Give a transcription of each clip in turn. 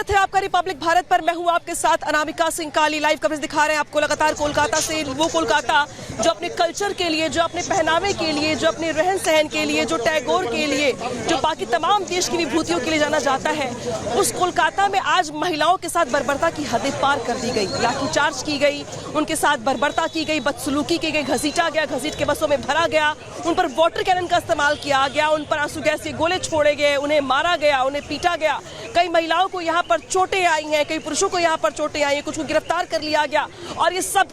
स्वागत है आपका रिपब्लिक भारत पर। मैं हूं आपके साथ अनामिका सिंह काली। लाइव कवरेज दिखा रहे हैं आपको लगातार कोलकाता से। वो कोलकाता जो अपने कल्चर के लिए, जो अपने पहनावे के लिए, जो अपने रहन सहन के लिए, जो टैगोर के लिए, जो बाकी तमाम देश की विभूतियों के लिए जाना जाता है, उस कोलकाता में आज महिलाओं के साथ बर्बरता की हदें पार कर दी गई। लाठीचार्ज की गई, उनके साथ बर्बरता की गई, बदसलूकी की गई, घसीटा गया, घसीट के बसों में भरा गया, उन पर वाटर कैनन का इस्तेमाल किया गया, उन पर आंसू गैस के गोले छोड़े गए, उन्हें मारा गया, उन्हें पीटा गया। कई महिलाओं को यहाँ पर चोटें आई हैं, कई पुरुषों को यहाँ पर चोटें आई हैं, कुछ को गिरफ्तार कर लिया गया। और ये सब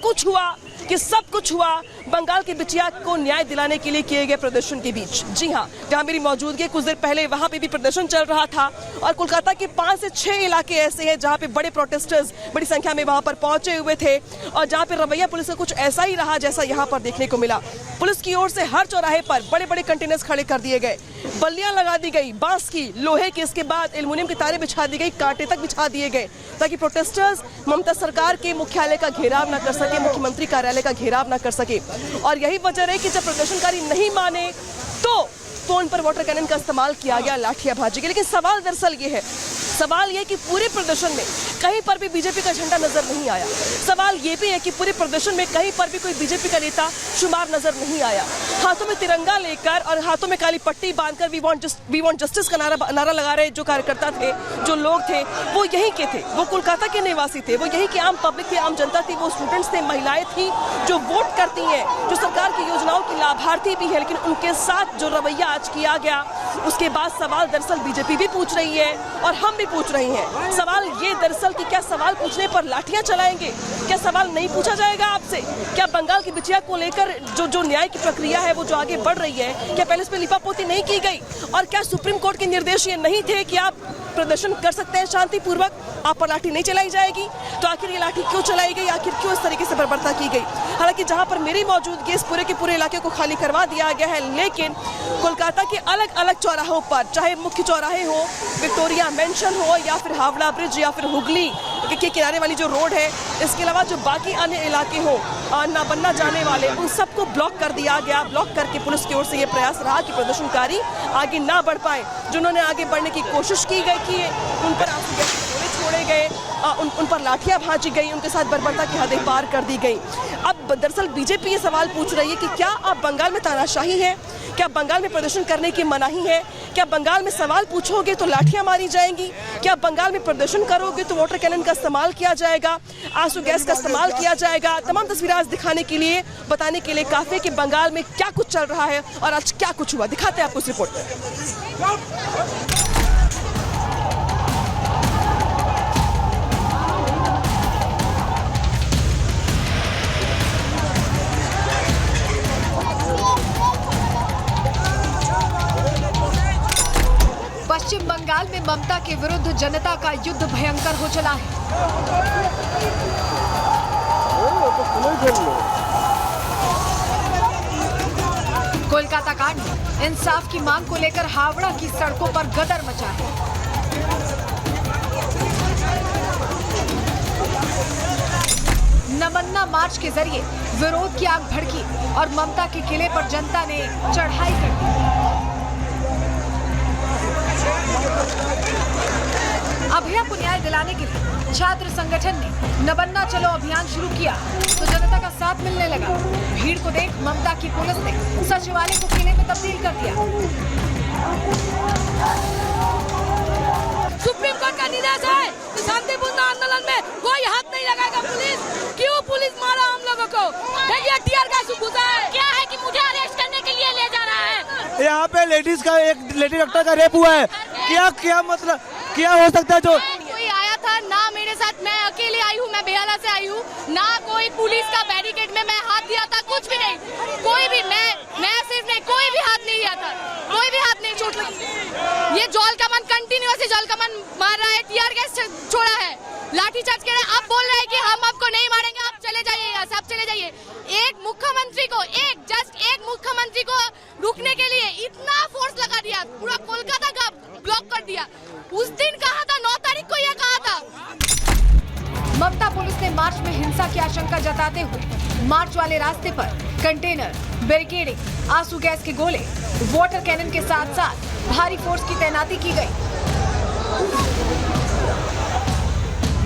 कुछ हुआ बंगाल के बिटिया को न्याय दिलाने के लिए किए गए प्रदर्शन के बीच। जी हाँ, जहाँ मेरी मौजूदगी कुछ देर पहले वहाँ पे भी प्रदर्शन चल रहा था और कोलकाता के 5 से 6 इलाके ऐसे हैं जहाँ पे बड़े प्रोटेस्टर्स बड़ी संख्या में वहाँ पर पहुंचे हुए थे और जहाँ पे रवैया पुलिस का कुछ ऐसा ही रहा जैसा यहाँ पर देखने को मिला। पुलिस की ओर से हर चौराहे पर बड़े बड़े कंटेनर्स खड़े कर दिए गए, बल्लियां लगा दी गई, बांस की, लोहे की, इसके बाद एल्युमिनियम की तारें बिछा दी गई, कांटे तक बिछा दिए गए ताकि प्रोटेस्टर्स ममता सरकार के मुख्यालय का घेराव न कर सके, मुख्यमंत्री कार्यालय का घेराव न कर सके। और यही वजह है कि जब प्रदर्शनकारी नहीं माने तो उन पर वाटर कैनन का इस्तेमाल किया गया, लाठियाबाजी की। लेकिन सवाल दरअसल ये है, सवाल ये कि पूरे प्रदर्शन में कहीं पर भी बीजेपी का झंडा नजर नहीं आया। सवाल ये भी है कि पूरे प्रदर्शन में कहीं पर भी कोई बीजेपी का नेता शुमार नजर नहीं आया। हाथों में तिरंगा लेकर और हाथों में काली पट्टी बांधकर वी वांट जस्टिस का नारा लगा रहे जो कार्यकर्ता थे, जो लोग थे, वो यहीं के थे, वो कोलकाता के निवासी थे, वो यहीं की आम पब्लिक थी, आम जनता थी, वो स्टूडेंट्स थे, महिलाएं थी जो वोट करती हैं, जो सरकार की योजनाओं की लाभार्थी भी है। लेकिन उनके साथ जो रवैया आज किया गया, उसके बाद सवाल दरअसल बीजेपी भी पूछ रही है और हम भी पूछ रही हैं। सवाल ये दरअसल कि क्या सवाल पूछने पर लाठियां चलाएंगे? क्या सवाल नहीं पूछा जाएगा आपसे? क्या बंगाल की बिटिया को लेकर जो न्याय की प्रक्रिया है वो जो आगे बढ़ रही है, क्या पहले इस पर लिपापोती नहीं की गई? और क्या सुप्रीम कोर्ट के निर्देश ये नहीं थे कि आप प्रदर्शन कर सकते हैं शांतिपूर्वक, आप पर लाठी नहीं चलाई जाएगी? तो आखिर ये लाठी क्यों चलाई गई? आखिर क्यों इस तरीके से बर्बरता की गई? हालांकि जहां पर मेरी मौजूदगी इस पूरे के पूरे इलाके को खाली करवा दिया गया है, लेकिन कोलकाता के अलग अलग चौराहों पर, चाहे मुख्य चौराहे हो, विक्टोरिया मेंशन हो, या फिर हावड़ा ब्रिज, या फिर हुगली के किनारे वाली जो रोड है, इसके अलावा जो बाकी अन्य इलाके हो ना बनना जाने वाले, उन सबको ब्लॉक कर दिया गया। ब्लॉक करके पुलिस की ओर से ये प्रयास रहा कि प्रदर्शनकारी आगे ना बढ़ पाए। जिन्होंने आगे बढ़ने की कोशिश की गई कि उन पर आंसू गैस के गोले छोड़े गए, उन पर लाठियां भांजी गई, उनके साथ बर्बरता की हदें पार कर दी गई। अब दरअसल बीजेपी ये सवाल पूछ रही है कि क्या आप बंगाल में तानाशाही है? क्या बंगाल में प्रदर्शन करने की मनाही है? क्या बंगाल में सवाल पूछोगे तो लाठियां मारी जाएंगी? क्या बंगाल में प्रदर्शन करोगे तो वाटर कैनन का इस्तेमाल किया जाएगा, आंसू गैस का इस्तेमाल किया जाएगा? तमाम तस्वीरें आज दिखाने के लिए, बताने के लिए काफी है कि बंगाल में क्या कुछ चल रहा है और आज क्या कुछ हुआ। दिखाते हैं आपको इस रिपोर्ट में। पश्चिम बंगाल में ममता के विरुद्ध जनता का युद्ध भयंकर हो चला है। कोलकाता कांड में इंसाफ की मांग को लेकर हावड़ा की सड़कों पर गदर मचा है। नमन्ना मार्च के जरिए विरोध की आग भड़की और ममता के किले पर जनता ने चढ़ाई कर दी। अभया को न्याय दिलाने के लिए छात्र संगठन ने नमन्ना चलो अभियान शुरू किया तो जनता का साथ मिलने लगा। भीड़ को देख ममता की पुलिस ने सचिवालय को किले में तब्दील कर दिया। सुप्रीम कोर्ट का निर्देश है कि शांतिपूर्ण आंदोलन में कोई हाथ नहीं लगाएगा। पुलिस मारा हम लोगों को? देखिए टीयर गैस घुसा है। क्या है कि मुझे अरेस्ट करने के लिए ले जा रहा है। यहाँ पे लेडीज डॉक्टर का रेप हुआ है। क्या मतलब क्या हो सकता है? जो कोई आया था ना मेरे साथ, मैं अकेले आई हूँ, मैं बेहला से आई हूँ, ना कोई पुलिस का बैरिकेड में मैं हाथ दिया था, कुछ भी नहीं। कोई भी मैं सिर्फ नहीं, कोई भी हाथ नहीं दिया था, कोई भी हाथ नहीं। चोट लगी। ये जॉल कमान कंटिन्यूअसली जॉल कमान मार रहा है, टीयर गैस छोड़ा है, लाठीचार्ज कर रहा है। अब बोल रहे हैं कि हम आपको नहीं मारेंगे, आप चले जाइए यहाँ से, आप चले जाइए। एक मुख्यमंत्री को, एक मुख्यमंत्री को रुकने के लिए इतना फोर्स लगा दिया, पूरा कोलकाता का ब्लॉक कर दिया। उस दिन कहा था, 9 तारीख को यह कहा था। ममता पुलिस ने मार्च में हिंसा की आशंका जताते हुए मार्च वाले रास्ते पर कंटेनर, बैरिकेडिंग, आंसू गैस के गोले, वाटर कैनन के साथ साथ भारी फोर्स की तैनाती की गई।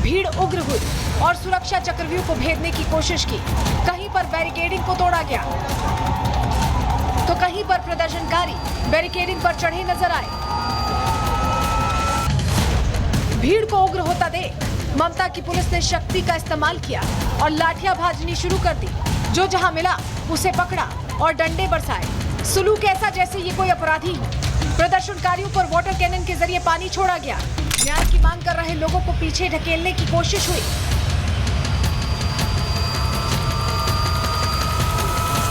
भीड़ उग्र हुई और सुरक्षा चक्रव्यूह को भेदने की कोशिश की। कहीं पर बैरिकेडिंग को तोड़ा गया तो कहीं पर प्रदर्शनकारी बैरिकेडिंग पर चढ़े नजर आए। भीड़ को उग्र होता देख ममता की पुलिस ने शक्ति का इस्तेमाल किया और लाठियां भाजनी शुरू कर दी। जो जहां मिला उसे पकड़ा और डंडे बरसाए। सुलूक ऐसा जैसे ये कोई अपराधी हो। प्रदर्शनकारियों पर वाटर कैनन के जरिए पानी छोड़ा गया। न्याय की मांग कर रहे लोगों को पीछे ढकेलने की कोशिश हुई।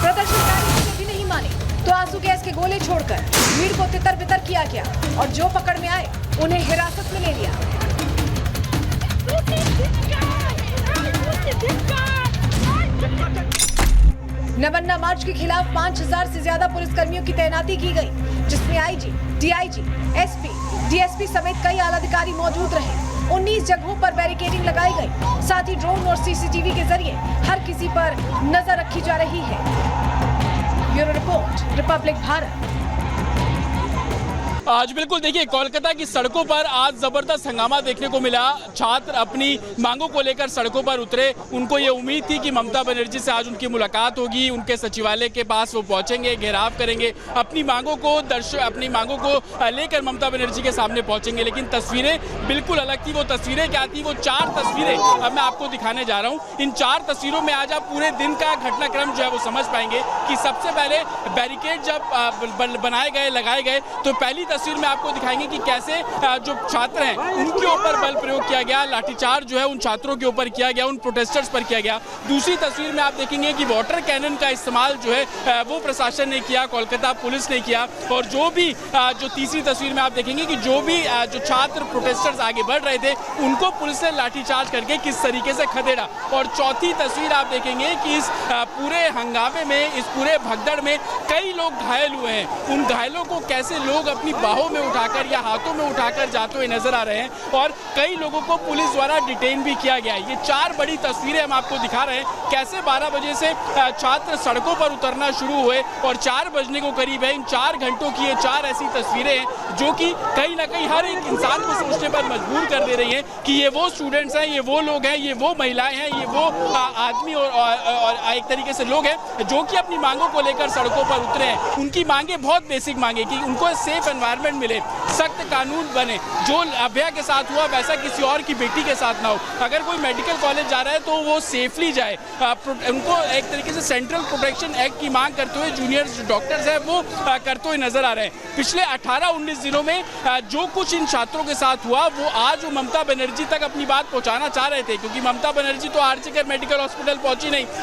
प्रदर्शनकारी इसे भी नहीं माने तो आंसू गैस के गोले छोड़कर भीड़ को तितर-बितर किया गया और जो पकड़ में आए उन्हें हिरासत में ले लिया। नबन्ना मार्च के खिलाफ 5000 से ज्यादा पुलिसकर्मियों की तैनाती की गई, जिसमें आईजी, डीआईजी, एसपी, डीएसपी समेत कई आला अधिकारी मौजूद रहे। 19 जगहों पर बैरिकेडिंग लगाई गई। साथ ही ड्रोन और सीसीटीवी के जरिए हर किसी पर नजर रखी जा रही है। Bureau report, Republic Bharat. आज बिल्कुल देखिए, कोलकाता की सड़कों पर आज जबरदस्त हंगामा देखने को मिला। छात्र अपनी मांगों को लेकर सड़कों पर उतरे। उनको ये उम्मीद थी कि ममता बनर्जी से आज उनकी मुलाकात होगी, उनके सचिवालय के पास वो पहुंचेंगे, घेराव करेंगे, अपनी मांगों को लेकर ममता बनर्जी के सामने पहुंचेंगे। लेकिन तस्वीरें बिल्कुल अलग थी। वो तस्वीरें क्या थी? वो 4 तस्वीरें अब मैं आपको दिखाने जा रहा हूँ। इन 4 तस्वीरों में आज आप पूरे दिन का घटनाक्रम जो है वो समझ पाएंगे कि सबसे पहले बैरिकेड जब बनाए गए, लगाए गए, तो पहली तस्वीर में आपको दिखाएंगे कि कैसे जो छात्र हैं उनके ऊपर बल प्रयोग किया गया, लाठीचार्ज जो है उन छात्रों के ऊपर किया गया, उन प्रोटेस्टर्स पर किया गया। दूसरी तस्वीर में आप देखेंगे कि वाटर कैनन का इस्तेमाल जो है वो प्रशासन ने किया, कोलकाता पुलिस ने किया। और जो तीसरी तस्वीर में आप देखेंगे कि जो छात्र प्रोटेस्टर्स आगे बढ़ रहे थे उनको पुलिस ने लाठीचार्ज करके किस तरीके से खदेड़ा। और चौथी तस्वीर आप देखेंगे कि इस पूरे हंगामे में, इस पूरे भगदड़ में कई लोग घायल हुए हैं। उन घायलों को कैसे लोग अपनी बाहों में उठाकर या हाथों में उठाकर जाते हुए नजर आ रहे हैं और कई लोगों को पुलिस द्वारा डिटेन भी किया गया है। ये 4 बड़ी तस्वीरें हम आपको दिखा रहे हैं। कैसे 12 बजे से छात्र सड़कों पर उतरना शुरू हुए और 4 बजने को करीब है। इन 4 घंटों की ये 4 ऐसी तस्वीरें हैं जो कि कहीं ना कहीं हर एक इंसान को सोचने पर मजबूर कर दे रही हैं कि ये वो स्टूडेंट्स हैं, ये वो लोग हैं, ये वो महिलाएं हैं, ये वो आदमी और एक तरीके से लोग हैं जो कि अपनी मांगों को लेकर सड़कों पर उतरे हैं। उनकी मांगे बहुत बेसिक मांगे कि उनको सेफ एनवायरनमेंट मिले, सख्त कानून बने, जो अभया के साथ हुआ वैसा किसी और की बेटी के साथ ना हो। अगर कोई मेडिकल कॉलेज जा रहा है तो वो सेफली जाए। उनको एक तरीके से सेंट्रल प्रोटेक्शन एक्ट की मांग करते हुए जूनियर डॉक्टर्स हैं वो करते हुए नजर आ रहे हैं। पिछले 18-19 दिनों में जो कुछ इन छात्रों के साथ हुआ वो आज वो ममता बनर्जी तक अपनी बात पहुंचाना चाह रहे थे, क्योंकि ममता बनर्जी तो आरजीकर मेडिकल हॉस्पिटल पहुंची नहीं,